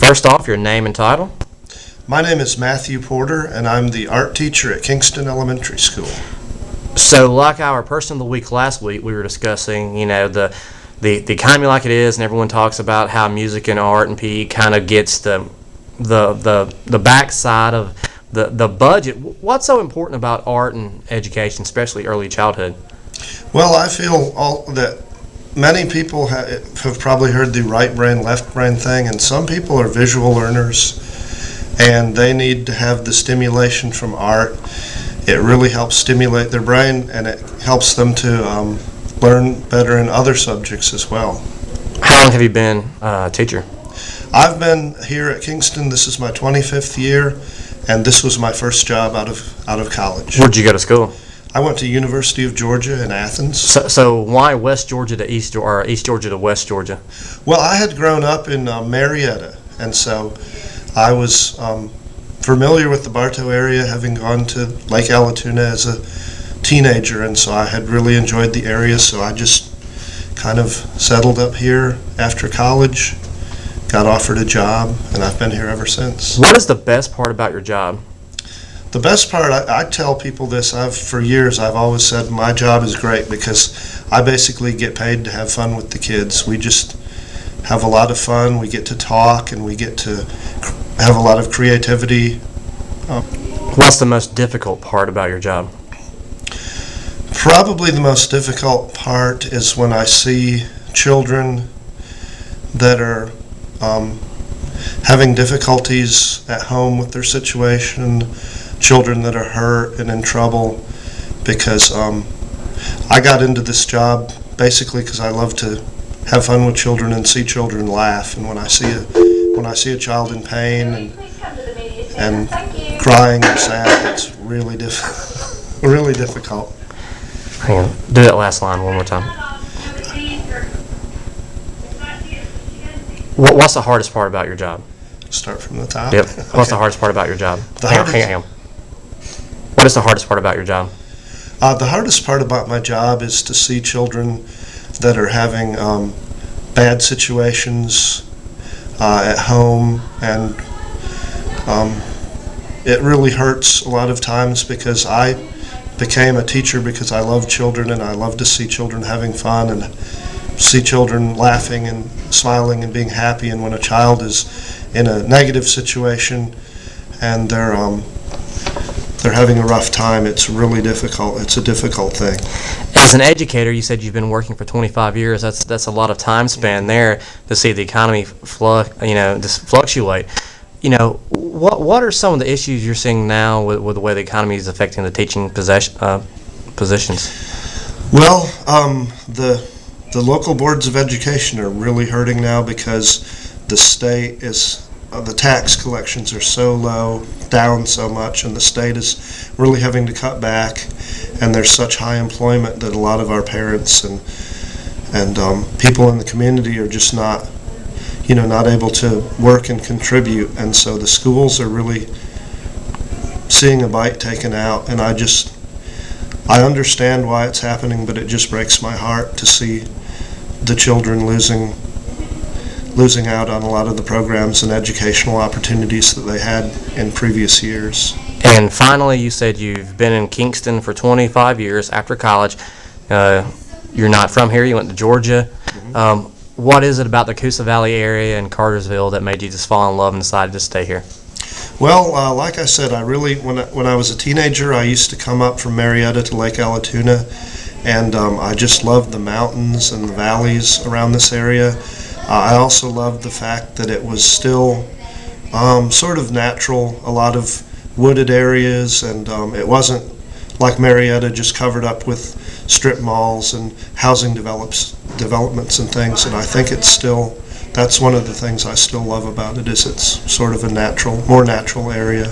First off, your name and title. My name is Matthew Porter, and I'm the art teacher at Kingston Elementary School. So, like our person of the week last week, we were discussing, the economy like it is, and everyone talks about how music and art and PE kind of gets the backside of the budget. What's so important about art and education, especially early childhood? Well, I feel that many people have probably heard the right brain, left brain thing, and some people are visual learners, and they need to have the stimulation from art. It really helps stimulate their brain, and it helps them to learn better in other subjects as well. How long have you been a teacher? I've been here at Kingston. This is my 25th year, and this was my first job out of college. Where'd you go to school? I went to University of Georgia in Athens. So why West Georgia to East, or East Georgia to West Georgia? Well, I had grown up in Marietta, and so I was familiar with the Bartow area, having gone to Lake Allatoona as a teenager, and so I had really enjoyed the area, so I just kind of settled up here after college, got offered a job, and I've been here ever since. What is the best part about your job? The best part, I tell people this, for years I've always said my job is great because I basically get paid to have fun with the kids. We just have a lot of fun, we get to talk, and we get to have a lot of creativity. What's the most difficult part about your job? Probably the most difficult part is when I see children that are having difficulties at home with their situation, children that are hurt and in trouble, because I got into this job basically because I love to have fun with children and see children laugh, and when I see a child in pain and crying or sad, it's really really difficult. Hang on. Do that last line one more time. What's the hardest part about your job? Start from the top? Yep. What's the hardest part about your job? Hang on. What is the hardest part about your job? The hardest part about my job is to see children that are having bad situations at home, and it really hurts a lot of times because I became a teacher because I love children, and I love to see children having fun and see children laughing and smiling and being happy. And when a child is in a negative situation and they're having a rough time, it's really difficult. It's a difficult thing. As an educator, you said you've been working for 25 years. That's a lot of time span there to see the economy just fluctuate. What are some of the issues you're seeing now with the way the economy is affecting the teaching positions? Well, the local boards of education are really hurting now because the state is the tax collections are so low, down so much, and the state is really having to cut back, and there's such high employment that a lot of our parents and people in the community are just not able to work and contribute, and so the schools are really seeing a bite taken out, and I understand why it's happening, but it just breaks my heart to see the children losing out on a lot of the programs and educational opportunities that they had in previous years. And finally, you said you've been in Kingston for 25 years after college. You're not from here. You went to Georgia. Mm-hmm. What is it about the Coosa Valley area and Cartersville that made you just fall in love and decided to stay here? Well, like I said, when I was a teenager, I used to come up from Marietta to Lake Allatoona, and I just loved the mountains and the valleys around this area. I also loved the fact that it was still sort of natural, a lot of wooded areas, and it wasn't like Marietta, just covered up with strip malls and housing developments and things. And I think that's one of the things I still love about it, is it's sort of a more natural area.